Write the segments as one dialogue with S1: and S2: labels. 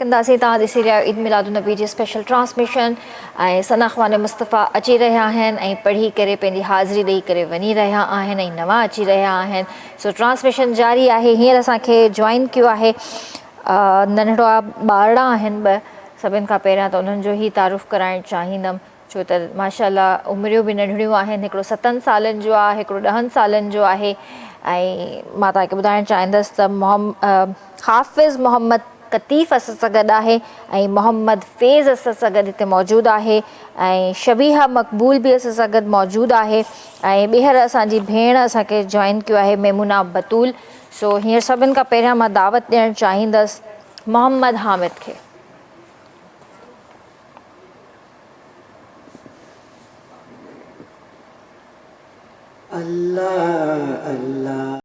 S1: कंदासीं तव्हां ॾिसी रहिया ईद मिलादुन्नबी जी स्पेशल ट्रांसमिशन ऐं सना ख़्वान मुस्तफ़ा अची रहिया आहिनि ऐं पढ़ी करे पंहिंजी हाज़िरी ॾेई करे वञी रहिया आहिनि ऐं नवां अची रहिया आहिनि। सो ट्रांसमिशन जारी आहे। हींअर असांखे जॉइन कयो आहे नंढड़ा ॿारड़ा आहिनि ॿ। सभिनि खां पहिरियां त उन्हनि जो ई तारुफ़ कराइणु चाहींदमि छो त माशाअल्लाह उमिरियूं बि नंढड़ियूं आहिनि। हिकिड़ो 7 सालनि जो आहे, हिकिड़ो 10 सालनि जो आहे। ऐं मां तव्हांखे ॿुधाइणु चाहींदसि त हाफ़िज़ मोहम्मद कतीफ़ असां सां गॾु आहे ऐं मोहम्मद फ़ैज़ असां सां गॾु हिते मौजूदु आहे ऐं शबीहा मक़बूल बि असां सां गॾु मौजूदु आहे ऐं ॿीहर असांजी भेण असांखे जॉइन कयो आहे मेमुना बतूल। सो हींअर सभिनि खां पहिरियां मां दावत ॾियणु चाहींदसि मोहम्मद हामिद खे।
S2: अल्लाह अल्लाह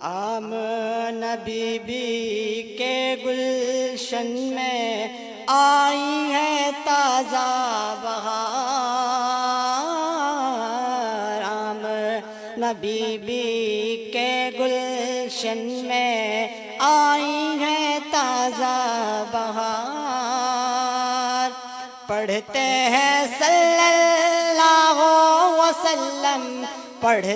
S2: आमना बीबी के गुलशन में आई है ताज़ा बहार। आमना बीबी के गुलशन में आई है ताज़ा बहार। पढ़ते हैं सल्लल्लाहु वसल्लम पढ़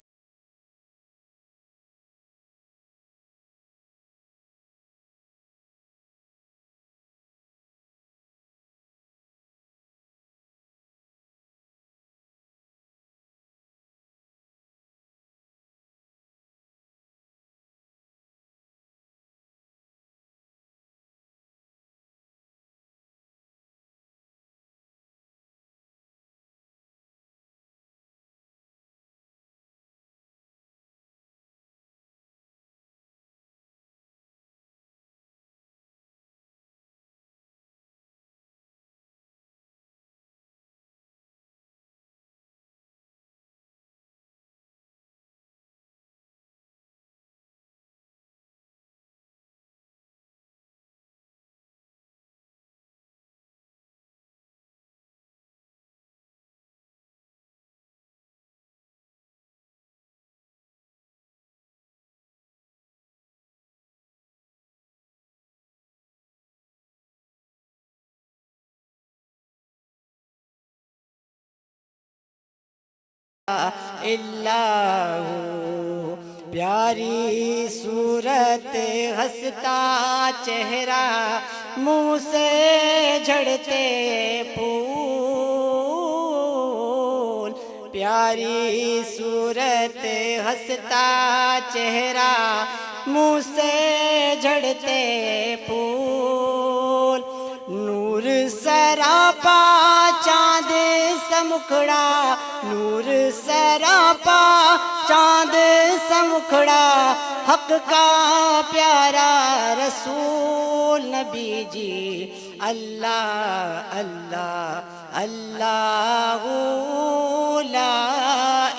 S2: इल्लाहु। प्यारी सूरत हंसता चेहरा मुँह से झड़ते फूल। प्यारी सूरत हंसता चेहरा मुँह से झड़ते फूल। नूर सरापा चांद सा मुखड़ा, नूर सरापा चांद सा मुखड़ा, हक का प्यारा रसूल नबी जी। अल्लाह अल्लाह अल्लाह ला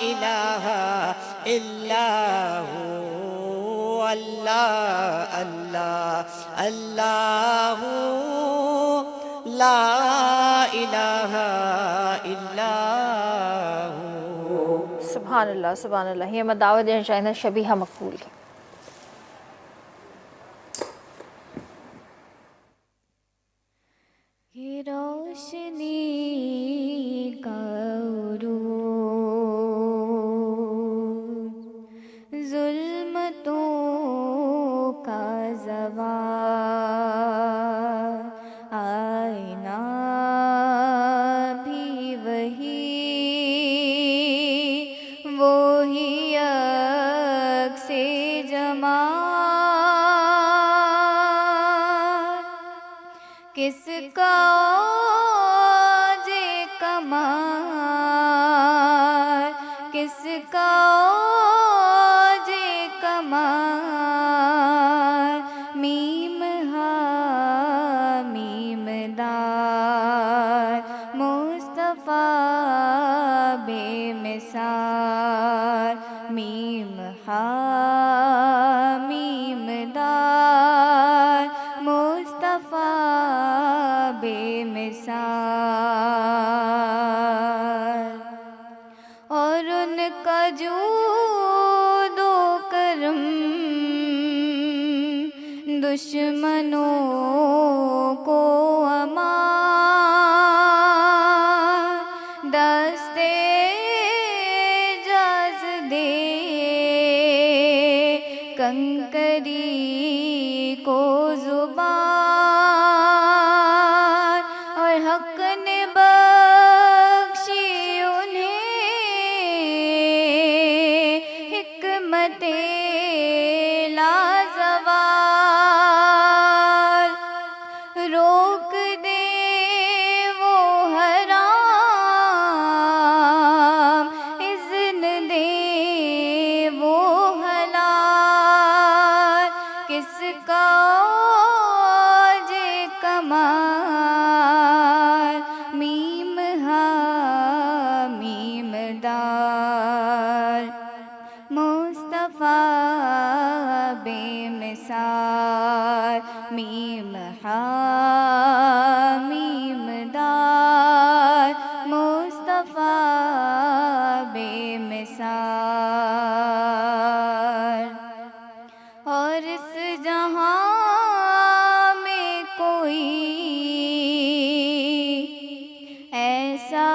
S2: इलाहा الا هو اللہ اللہ اللہ لا الہ الا ہو.
S1: سبحان اللہ. یہ میں دعوت دینا چاہیے شبیہہ مقبول کی.
S3: یہ روشنی کا عروج ظلمتوں کا زوال آئینہ بھی وہی عکس جمال کس کا اوج کمال کس کا اوج کمال میم ہا میم دار مصطفیٰ بے مثال میم ہا میم دار مصطفیٰ بے مثال اور ان کا جود و کرم دشمنوں کو امان دستے اعجاز دے کنکری کو زبان اور حق نے بخشی انہیں حکمت لازوال روک دے وہ حرام اذن دے وہ حلال کس کا اوج کمال میم ہا میم دار مصطفیٰ بے مثال میم ہا میم دار مصطفیٰ بے مثال اور اس جہاں میں کوئی ایسا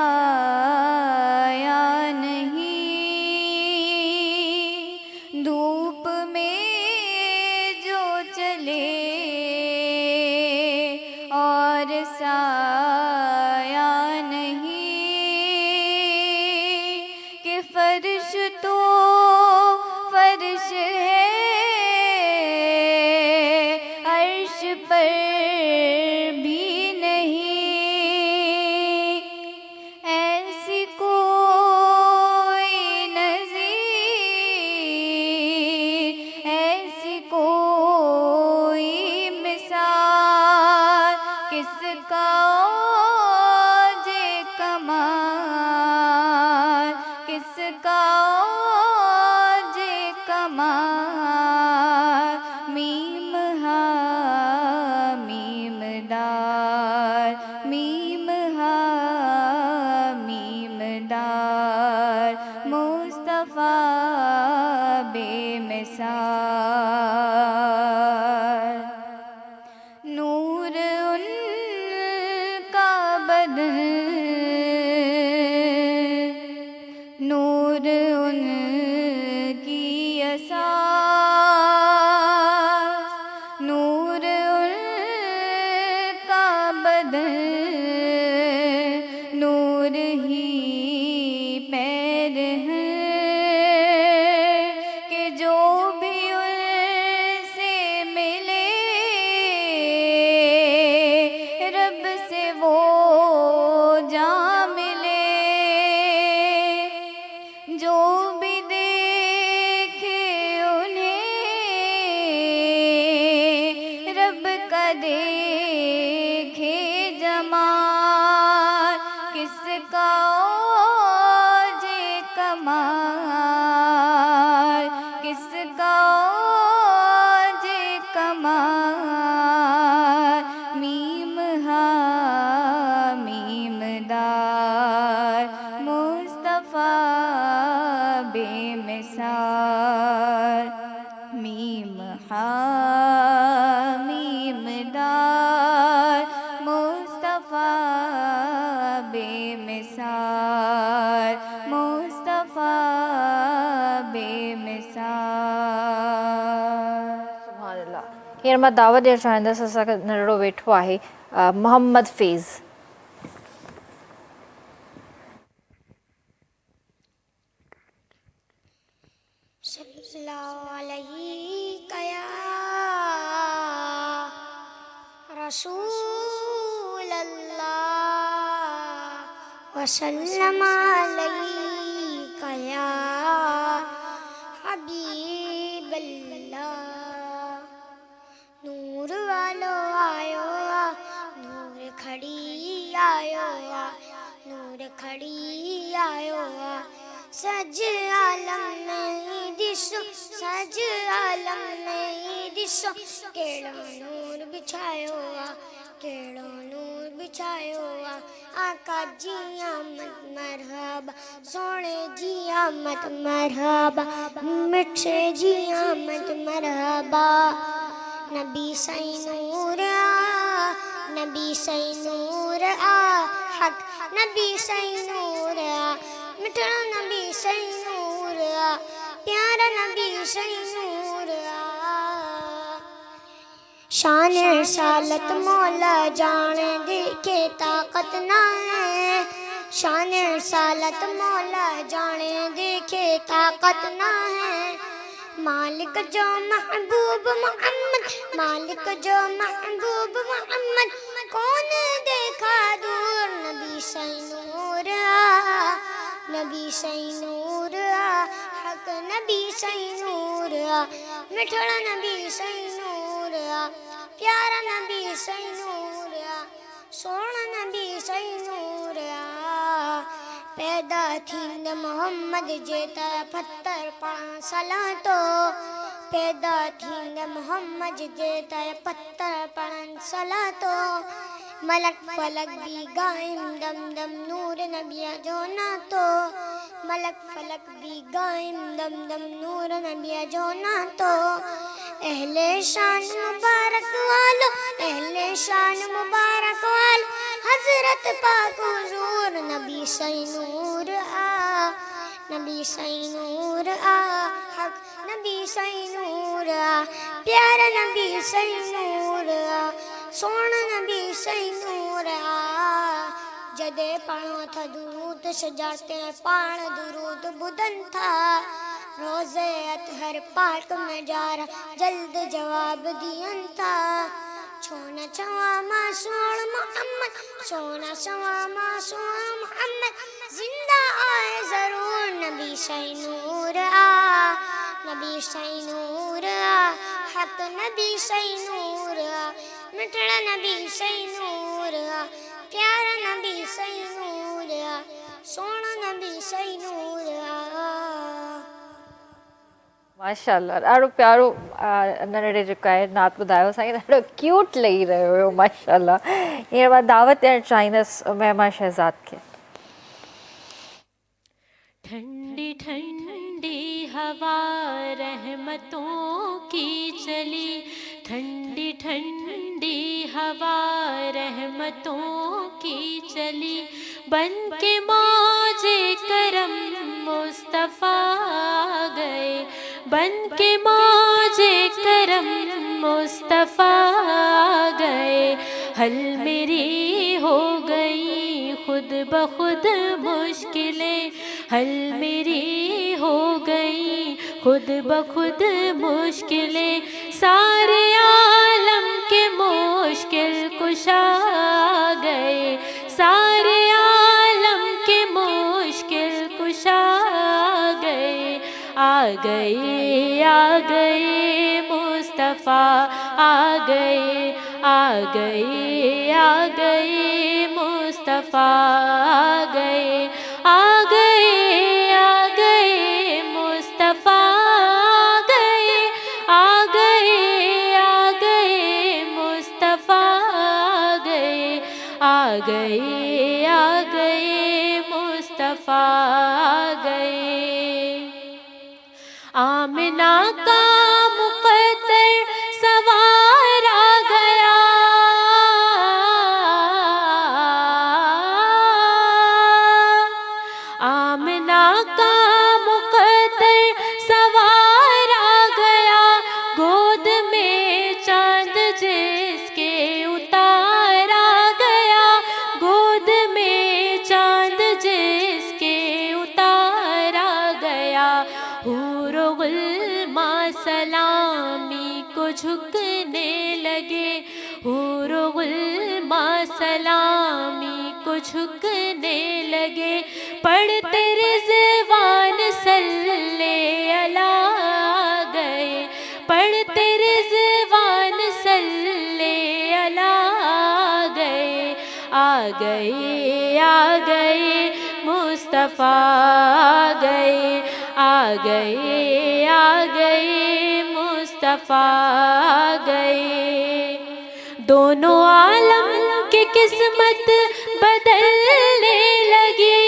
S3: یا نہیں دھوپ میں جو چلے اور سایہ نہیں کہ فرش تو فرش ہے عرش پر بھی نہیں ایسی کوئی نظیر ایسی کوئی مثال کس کا اوج کمال کس کا اوج کمال میم ہا میم دار میم ہا میم دار مصطفیٰ بے مثال نور ان کا بدن نور ان کی اساس نور ان کا بدن نور ہی پیر ہیں کہ جو بھی ان سے ملے رب سے وہ جا ملے جو بھی دیکھے نثار میم حامیم دار مصطفیٰ بے مثال مصطفیٰ بے مثال.
S1: سبحان اللہ. हींअर मां दावत ॾियणु चाहींदसि, असांखे नंढड़ो वेठो आहे मोहम्मद फैज़.
S4: सल्लल्लाहु अलैहि या रसूल अल्लाह वसल्लम अलैका या हबीब अल्लाह. नूर वालो आयो नूर खड़ी आयो नूर खड़ी आयो सज आलम में दिसो सज आलम में दिसो केड़ो नूर बिछायो केड़ो नूर बिछायो आका जी आमद मरहबा सोने जी आमद मरहबा मिठे जी आमद मरहबा. नबी सई नूर नबी सई नूर हक नबी सई नूर मिठड़ा नबी सई नूर प्यारा नबी सई नूर. शान सालत मौला जाने देखे ताकत ना है शान सालत मौला जाने देखे ताकत ना है. मालिक जो महबूब मोहम्मद मालिक जो महबूब मोहम्मद कौन देखा दूर नबी सई नूर नबी सई नूर हक नबी सई नूर मिठड़ा नबी सई नूर प्यारा नबी सई नूर सोना नबी सई नूर. पैदा थींद मोहम्मद जेता पत्थर पाण सलातो पैदा थींद मोहम्मद जेता पत्थर पाण सलातो. मलक फलक भी गायम दम दम नूर नबिया जो नातो मलक फलक भी गायम दम दम नूर नबिया जो नातो. अहले शान मुबारक वालो अहले शान मुबारक वालो हजरत पाक हुजूर नबी सई नूर नबी सई नूर हक नबी सई नूर प्यारा नबी सई नूर सोना नबी सई नूर. जदे पढ़ो था दुरूद सजाते पाण दुरूद बुदन था रोज़े अतहर पाक में जारा जल्द जवाब दियन था. सोना चवा मासूम मोहम्मद सोना चवा मासूम मोहम्मद जिंदा आए जरूर नबी सई नूर नबी सई नूर हक नबी सई नूर मिठड़ा नबी सई नूर प्यारा नबी सई नूर सोना नबी सई नूर.
S1: माशाल्लाह, ॾाढो प्यारो नंढड़े जेको आहे नात ॿुधायो असांखे, ॾाढो क्यूट लॻी रहियो हुयो माशाल्लाह. हींअर मां दावत ॾियणु चाहींदसि महिमा शहज़ाद खे.
S5: ठंडी ठंडी हवा रहमतों की चली ठंडी ठंडी हवा रहमतों की चली बन के मौजे करम मुस्तफ़ा गए बन के मौजे करम मुस्तफ़ा गए. हल मेरी हो गई खुद बखुद मुश्किलें हल मेरी हो गई खुद बखुद मुश्किलें सारे आलम के मुश्किल कुशा गए सारे आलम के मुश्किल कुशा गए. आ गए मुस्तफ़ा आ गए मुस्तफ़ा आ गए मुस्तफ़ा आ गए मुस्तफ़ा आ गए मुस्तफ़ा गए. آمنہ کا مقدر سوار آ گیا، آمنہ کا مقدر سوار آ گیا، گود میں چاند جس کے اتار آ گیا، گود میں چاند جس کے اتار آ گیا، حور و غلما سلامی کو جھکنے لگے، حور و غلما سلامی کو جھکنے لگے، پڑھتے رضوان صلی اللہ گئے، پڑھتے رضوان صلی اللہ گئے، آ گئے آ گئے مصطفیٰ آ گئے، آ گئے آ گئے مصطفیٰ آ گئے، دونوں عالم کی قسمت بدلنے لگی،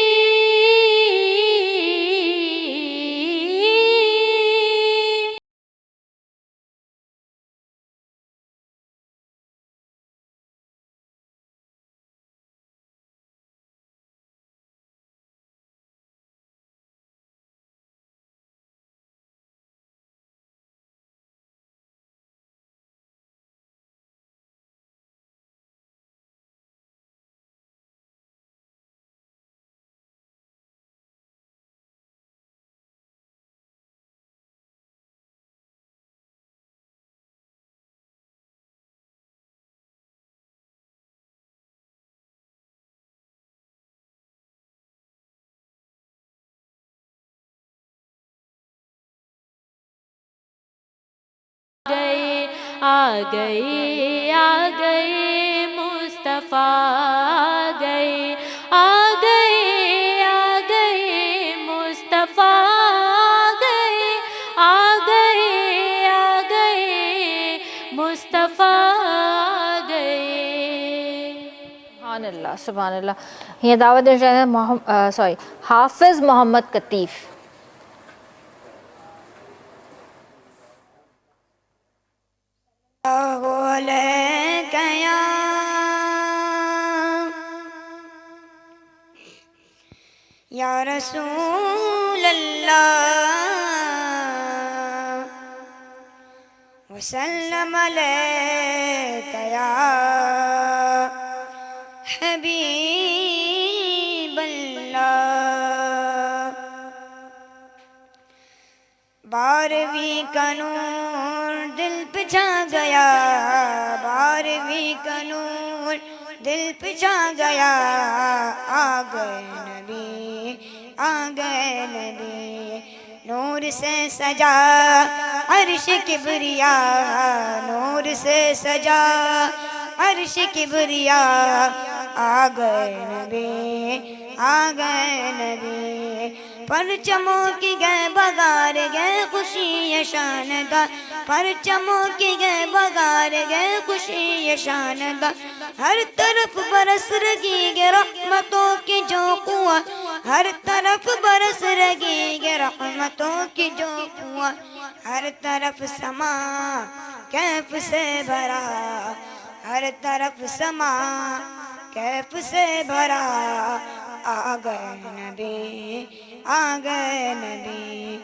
S5: آ گئے آ گئے مصطفیٰ آ گئے، آ گئے آ گئے مصطفیٰ آ گئے، آ گئے آ گئے مصطفیٰ آ گئے۔
S1: سبحان اللہ سبحان اللہ۔ یہ دعوت دے رہے ہیں حافظ محمد قطیف۔
S4: یا رسول اللہ وسلم علیک یا حبیب اللہ، بارہویں کا نور دل پہ چھا گیا، بارہویں کا نور دل پہ چھا گیا، آ گئے نبی آ گئے نبی، نور سے سجا عرش کبریا، نور سے سجا عرش کبریا، آ گئے نبی آ گئے نبی، پرچموں کی گئے بغار گئے خوشی شاندار، پرچموں کی گئے بغار گئے خوشی شاندار، ہر طرف برس رہی گے رحمتوں کی جو قوت، ہر طرف برس رہی گے رحمتوں کی جو قوت، ہر طرف سما کیف سے بھرا، ہر طرف سما کیف سے بھرا، آ گئے نبی آ گئے نبی،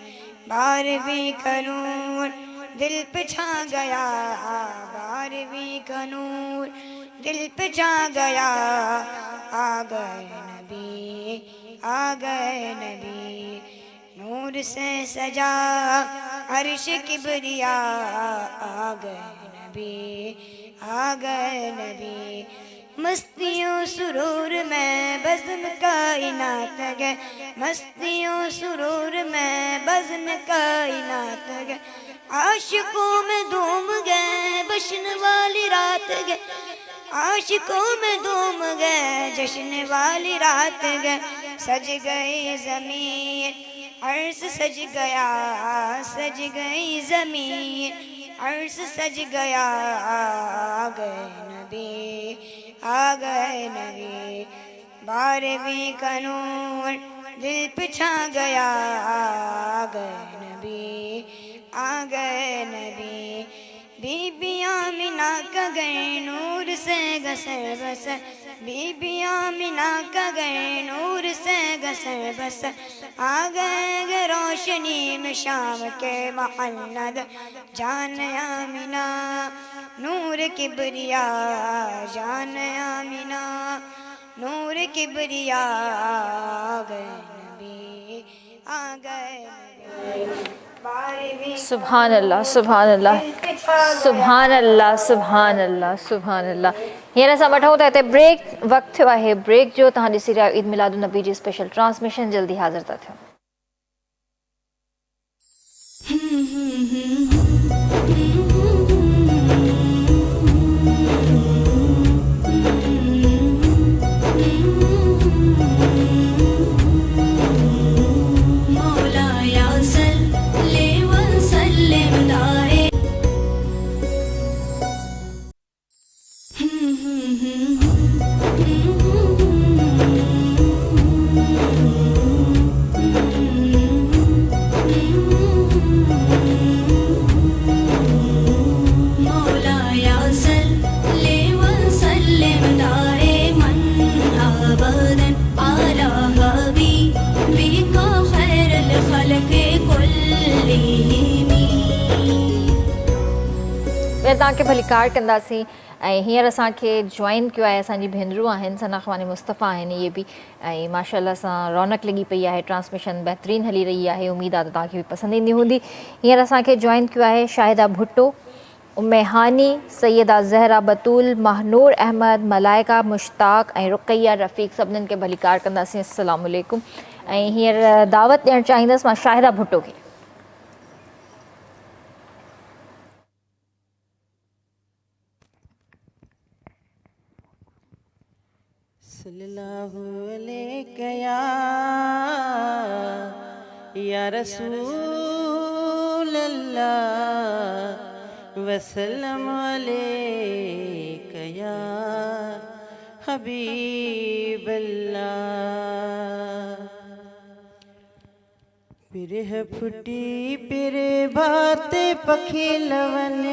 S4: بارہویں کا نور دل پہ چھا گیا، بارہویں کا نور دل پہ چھا گیا، آ گئے نبی آ گئے نبی، نور سے سجا عرش کبریا، آ گئے نبی آ گئے نبی، مستیوں سرور میں بزم کائنات گئے، مستیوں سرور میں بزم کائنات گئے، عاشقوں میں دھوم گئے بشن والی رات گئے، عاشقوں میں دھوم گئے جشن والی رات گئے، سج گئی زمین عرش سج گیا، سج گئی زمین عرش سج گیا، آ گئے نبی آ گئے نبی، بارہویں کا نور دل پہ چھا گیا، آ گئے نبی آ گئے نبی بی بی آمینہ کا گئے نور سے گسر بسر بی بی آمینہ کا گئے نور سے گسر بسر آ گئے روشنی میں شام کے محل جان آمینہ نور کبریا جان آمینہ نور کبریا آ گئے نبی آ گئے نبی
S1: سبحان اللہ سبحان اللہ سبحان اللہ سبحان اللہ سبحان اللہ हींअर असां वठूं था हिते ब्रेक वक़्तु थियो आहे ब्रेक जो तव्हां ॾिसी रहिया ईद मिलाद नबी जी स्पेशल ट्रांसमिशन जल्दी हाज़िर था थियूं तव्हांखे भली कार्ड कंदासीं ऐं हींअर असांखे जॉइन कयो आहे असांजी भेनरूं आहिनि सना ख़वानी मुस्तफ़ा आहिनि इहे बि ऐं माशाअल्लाह सां रौनक लॻी पई आहे ट्रांसमिशन बहितरीनु हली रही आहे उमेद आहे त तव्हांखे बि पसंदि ईंदी हूंदी हींअर असांखे जॉइन कयो आहे शाहिदा भुट्टो उम्मे हानी सैयदा ज़हरा बतूल महनूर अहमद मलाइका मुश्ताक ऐं रुक़ैया रफ़ीक सभिनीनि खे भली कार्ड कंदासीं अस्सलामु अलैकुम ऐं हींअर दावत ॾियणु चाहींदसि मां शाहिदा भुट्टो खे
S2: सल्लल्लाहु अलैका या रसूल अल्लाह वसल्लम अलैका या हबीब अल्लाह पिरह फुटी पिरे बाते पखी लवन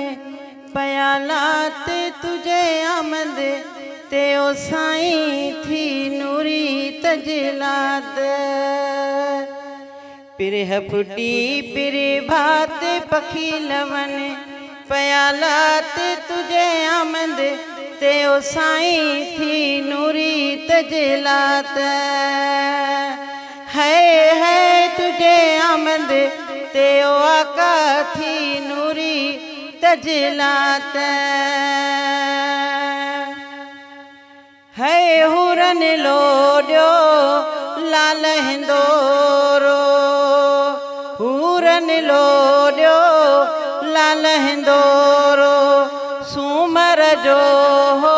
S2: पयालात तुझे आमद ते ओ साईं थी नूरी तजलात पिरह फुटी पिरे भात पखी लवन पयालात तुझे आमद ते ओ साईं थी नूरी तजलात है तुझे आमद ते ओ आका थी नूरी तजलात है हुरन लोड्यो लाल हिंदोरो हुरन लोड्यो लाल हिंदोरो सूमर जो हो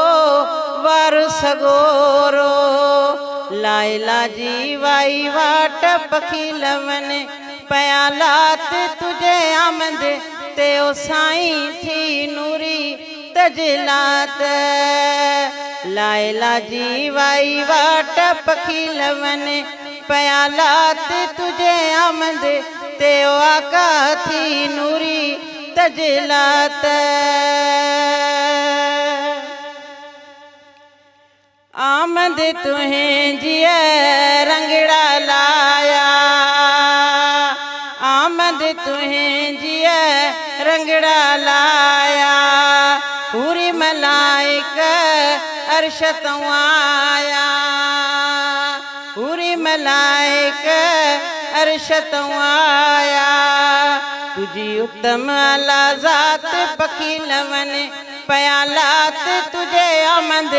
S2: वार सगोरो लाइला जी वाई वाट पखी लवन पयालात तुझे आमद ते ओ साईं थी नूरी तजलात लाइला जी वाई वाट पखी लवन पयालात तुझे आमद ते ओ आका थी नूरी तजलात आमद तुहें जिया रंगड़ा लाया आमद तुहें जिया रंगड़ा लाया पूरी मलाइक अर्श तो आया पूरी मलाइक अर्श तो आया तुझी उत्तम अला ज़ात पखी लवन पयालात तुझे आमद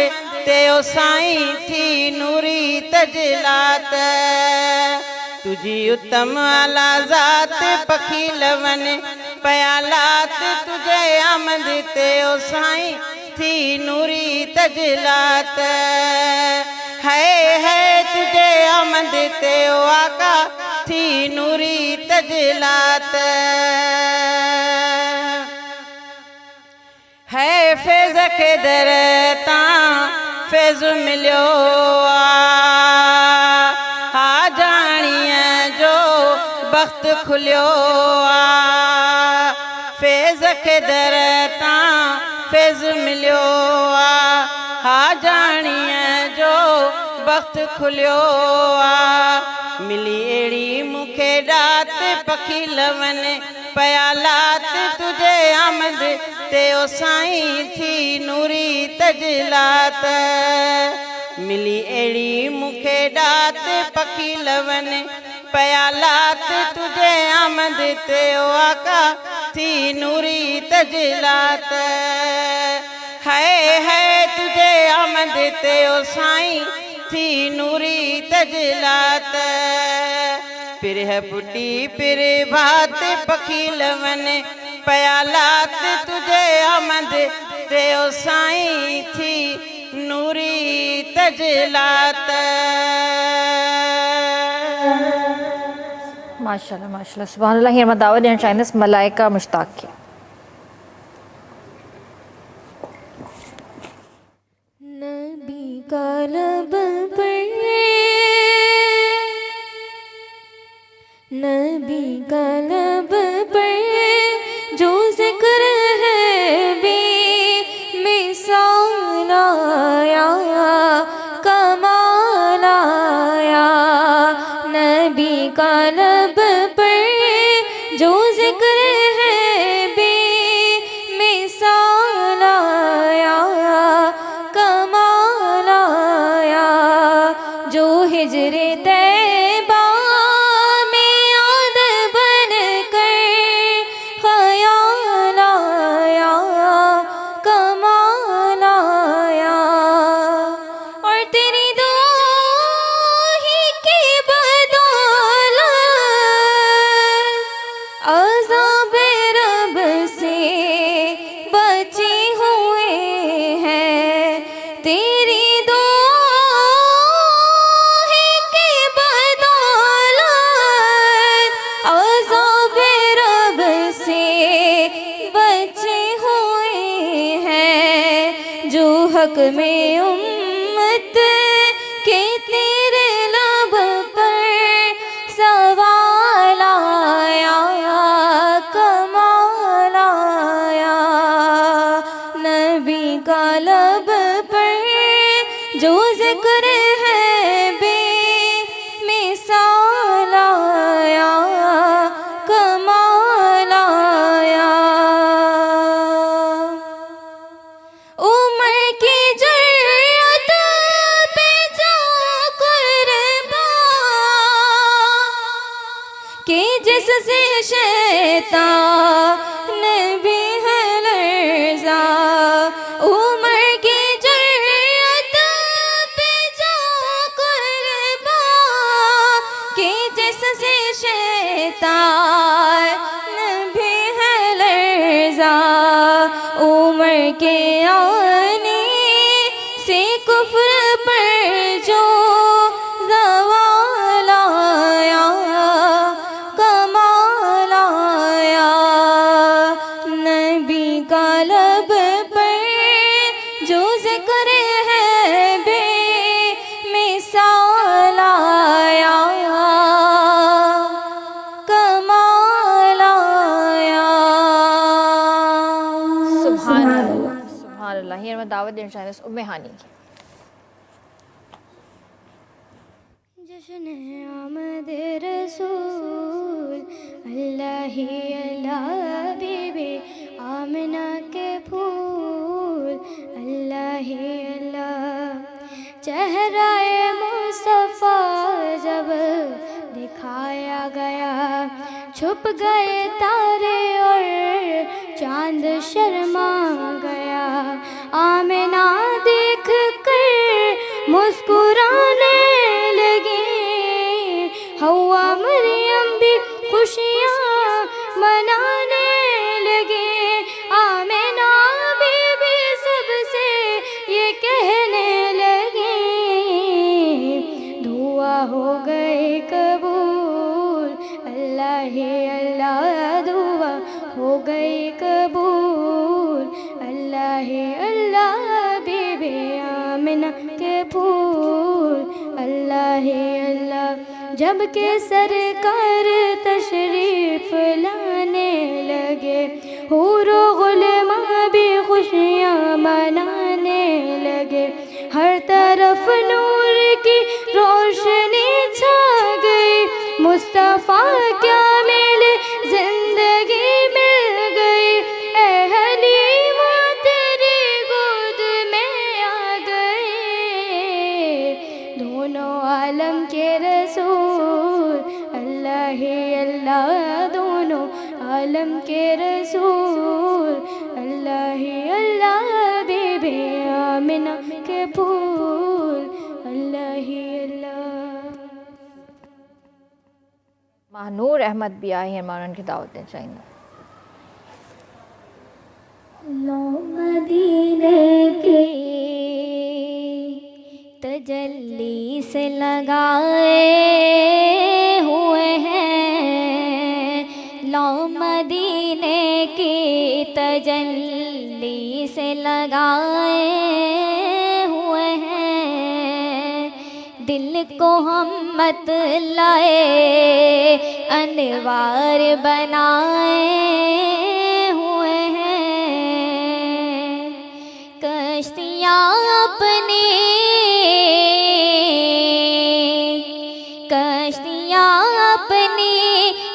S2: ते ओ साईं थी नूरी तजलात तुझी उत्तम अला ज़ात पखी लवन पयालात तुझे आमद ते ओ साईं थी नूरी तजलात है तुझे आमद ते ओ आका थी नूरी तजलात है फैज़ के दर तां फैज़ मिलियो आ जाणीअ जो बख़्त खुलियो आ फैज़ खे दर तां फैज़ मिलियो आ हा जाणीअ जो वक़्त खुलियो आ मिली अहिड़ी मूंखे ॾात पखी लवन पयालात तुझे आमद ते ओ साईं थी नूरी तजलात मिली अहिड़ी मूंखे ॾात पखी लवन पयालात तुझे आमद ते ओ आका थी नूरी तजलात है तुझे आमद ते ओ साईं थी नूरी तजलात पिरह पुटी पिर भात पखी लवन पयालात तुझे आमद ते ओ साईं थी नूरी तजलात
S1: माशाल्लाह माशाल्लाह सुभान अल्लाह। हींअर मां दावत ॾियणु चाहींदसि मलाइका मुश्ताक खे।
S5: नबी का लब पर नबी का लब पर जो जिक्र है बे मिसाल आया कमाल आया नबी का लब पर जो जिक्र है बे मिसाल आया कमाल आया जो हिजरे तैबा में याद बन कर ख़याल आया कमाल आया और तेरी दुआ ही की बदौलत अज़ाब रब से बचे हुए हैं तेरी दुआ ही की बदौलत अज़ाब रब से बचे हुए हैं जो हक में उम्मत के तेरे लब पर सवाल आया कमाल आया नबी का लब पर जो जिक्र है बे मिसाल आया कमाल आया उमर की जरूरत पे जा कुर्बान कि जिससे शैतान भी है लर्ज़ा उमर की जरूरत पे जा कुर्बान कि जिससे शैतान भी है लर्ज़ा उमर के आने से कुफ्र पर जो ज़वाल आया कमाल आया नबी का लब पर जो जिक्र है बे मिसाल आया कमाल आया
S1: सुभान अल्लाह सुभान अल्लाह। हींअर मां दावत ॾियणु चाहींदसि उम्मे हानी खे।
S4: जश्न आमद रसूल अल्लाह ही अल्लाह बीबी आमना के फूल अल्लाह ही अल्लाह चेहराए मुस्तफ़ा जब दिखाया गया छुप गए तारे और चांद शर्मा गया आमिना देख कर मुस्कुराने लगी हवा मरियम भी खुशियाँ मनाने लगी आमिना बीबी सबसे ये कहने लगी दुआ हो गई कबूल अल्लाह ही अल्लाह दुआ हो गई कबूल अल्लाह ही अल्लाह बीबी आमिना के फूल अल्लाह ही अल्लाह जब के सरकार तशरीफ लाने लगे हूर तरफ नूर की रोशनी छा गई, मुस्तफ़ा क्या मिले जिंदगी मिल गई, ए हलीमा तेरी गोद में आ गए, दोनों आलम के रसूल अल्लाह ही अल्लाह, दोनों आलम के रसूल अल्लाह ही अल्लाह, बीबी आमिना के फूल अल्लाह ही अल्लाह।
S1: महानूर अहमद भी आए हैं, मौलाना की दावत देना चाहेंगे।
S4: लो मदीने की तजल्ली से लगाए हुए हैं, लो मदीने की तजल्ली से लगाए हुए हैं, दिल को हम मत लाए अनवार बनाए हुए हैं, कश्तियाँ अपनी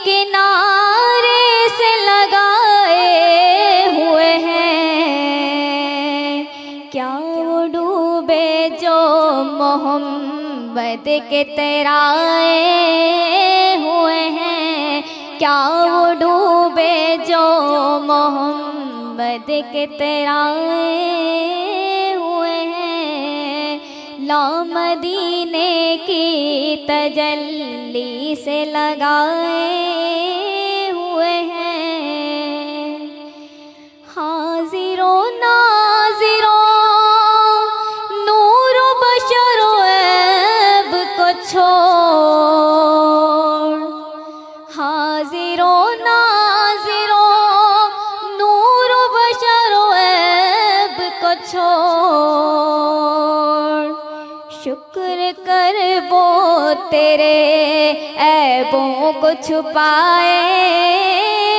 S4: किनारे से लगाए हुए हैं, क्या वो डूबे जो मोहम्मद के तराए हुए हैं, क्या वो डूबे जो मोहम्मद के तराए हुए हैं, लो मदीने की तजल्ली से लगाए हुए हैं, हाजिरो नाजिरो नूर बशरो ऐब को छोड़, हाजिरो नाजिरो नूर बशरो ऐब को छोड़, शुक्र कर वो तेरे ऐबों को छुपाए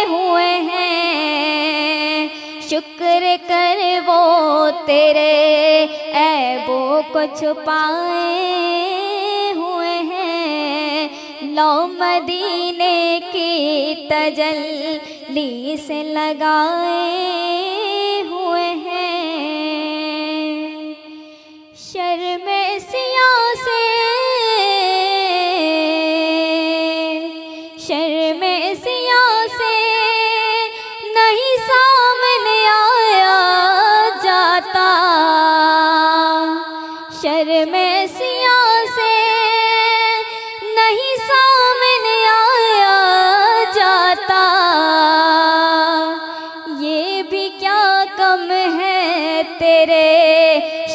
S4: हुए हैं, शुक्र कर वो तेरे ऐबों को छुपाए हुए हैं, लो मदीने की तजल्ली से लगाए हुए हैं, शर्मे सिया से नहीं सामने आया जाता, शर्मे सिया से नहीं सामने आया जाता, ये भी क्या कम है तेरे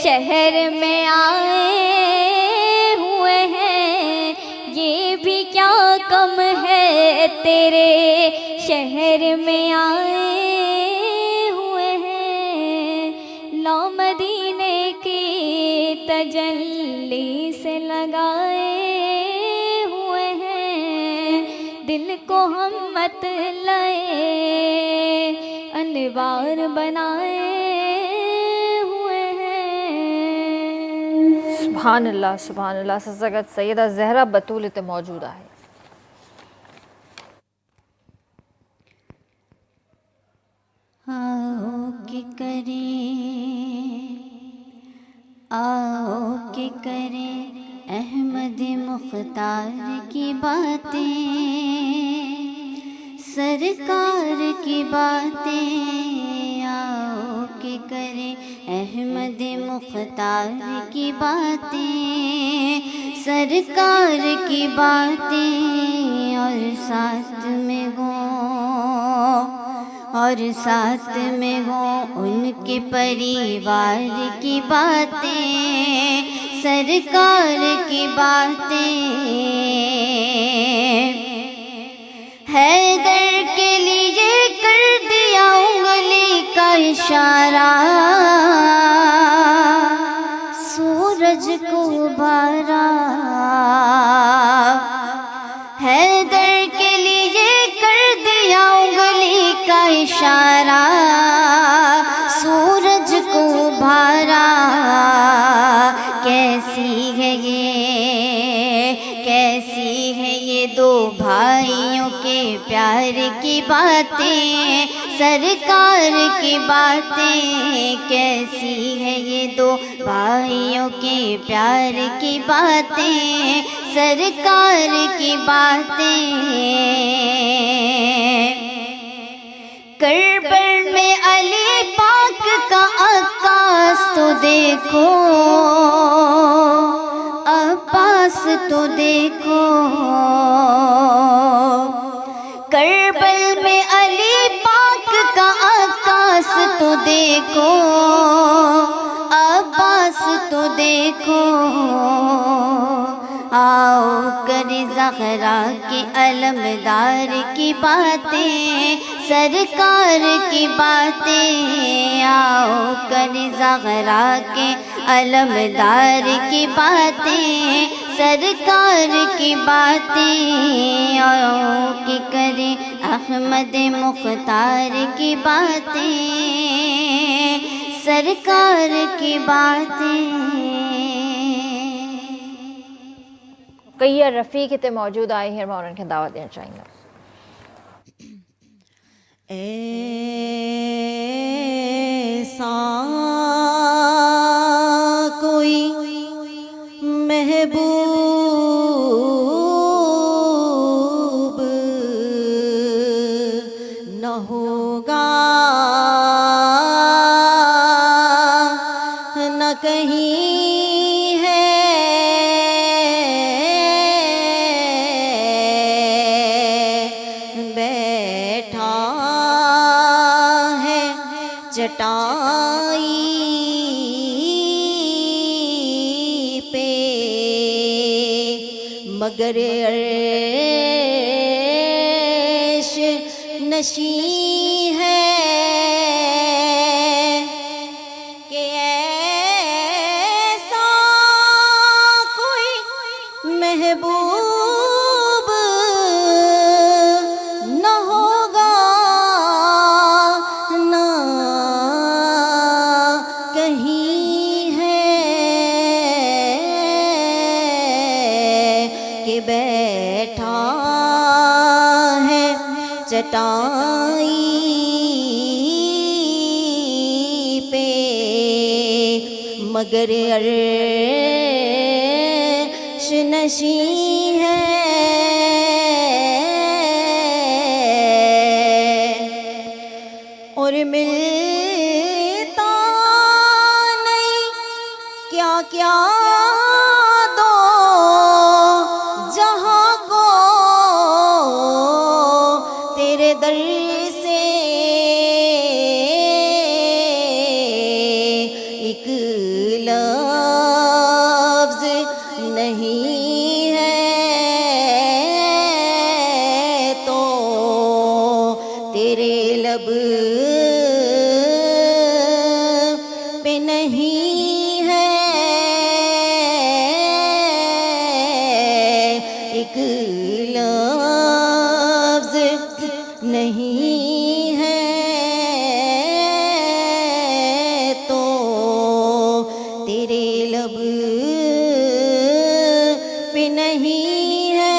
S4: शहर में आए हुए हैं, ये भी क्या कम है तेरे शहर में आए हुए हैं, लो मदीने की तजल्ली से लगाए हुए हैं, दिल को हम मत लाए अनवार बनाए हुए हैं।
S1: सुभान अल्लाह सुभान अल्लाह। सज़गत सैयदा ज़हरा बतूल इते मौजूद आहे।
S3: आओ के करें अहमद मुख्तार की बातें, सरकार की बातें, आओ के करें अहमद मुख्तार की बातें, सरकार की बातें, और साथ में हो उनके परिवार की बातें, सरकार की बातें, हैदर के लिए कर दिया उंगली का इशारा, सूरज को उबारा, हैदर के लिए कर दिया उंगली का इशारा, सूरज को उबारा, कैसी سرکار کی باتیں کیسی ہے یہ دو بھائیوں کے پیار کی باتیں سرکار کی باتیں کربل میں علی پاک کا عکاس تو دیکھو عباس تو دیکھو کربل میں علی پاک کا عکاس تو دیکھو عباس تو دیکھو آؤ کر زہرا کے علمدار کی باتیں سرکار کی باتیں آؤ کر زہرا کے علمدار کی باتیں سرکار کی باتیں آؤ کہ کریں احمد مختار کی باتیں سرکار کی باتیں
S1: کئی رفیق اتنے موجود آئے ہیں میں انہوں نے دعوت دینا چاہیں گا
S5: ایسا کوئی محبوب نہ ہوگا نہ کہیں چٹائی پہ مگر عرش نشیں ہے کہ ایسا کوئی محبوب نہ ہوگا نہ بیٹھا ہے چٹائی پہ مگر عرش نشیں ہے اور ملتا نہیں کیا کیا در سے ایک لفظ نہیں ہے تو تیرے لب پہ نہیں ہے ایک لفظ نہیں ہے تو تیرے لب پہ نہیں ہے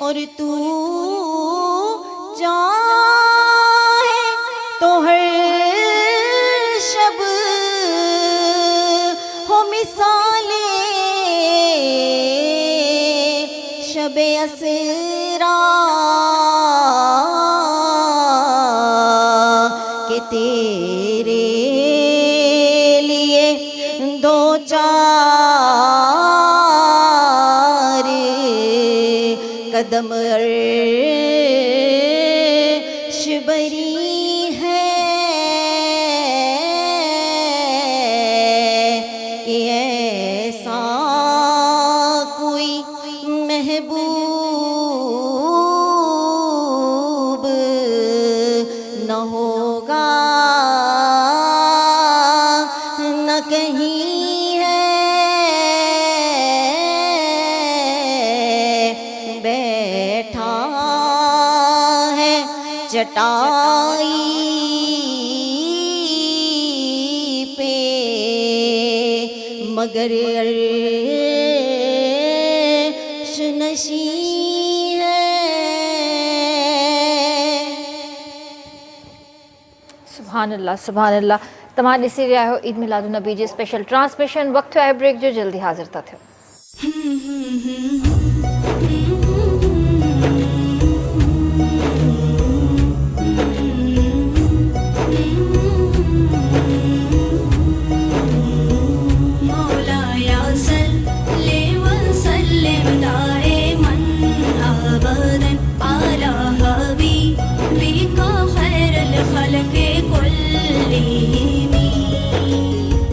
S5: اور تو چاہے تو ہر شب ہو مثالیں شب اسرا کہ تیرے لیے دو چار قدم عرش بری ہے کہ ایسا کوئی محبوب نہ ہوگا نہ کہیں ہے بیٹھا ہے چٹائی پہ مگر عرش نشیں ہے
S1: सुभान अल्लाह तमाम ॾिसी रहिया आहियो ईद मिलादुन्नबी जी स्पेशल ट्रांसमिशन। वक़्तु आहे ब्रेक जो, जल्दी हाज़िर था थियो।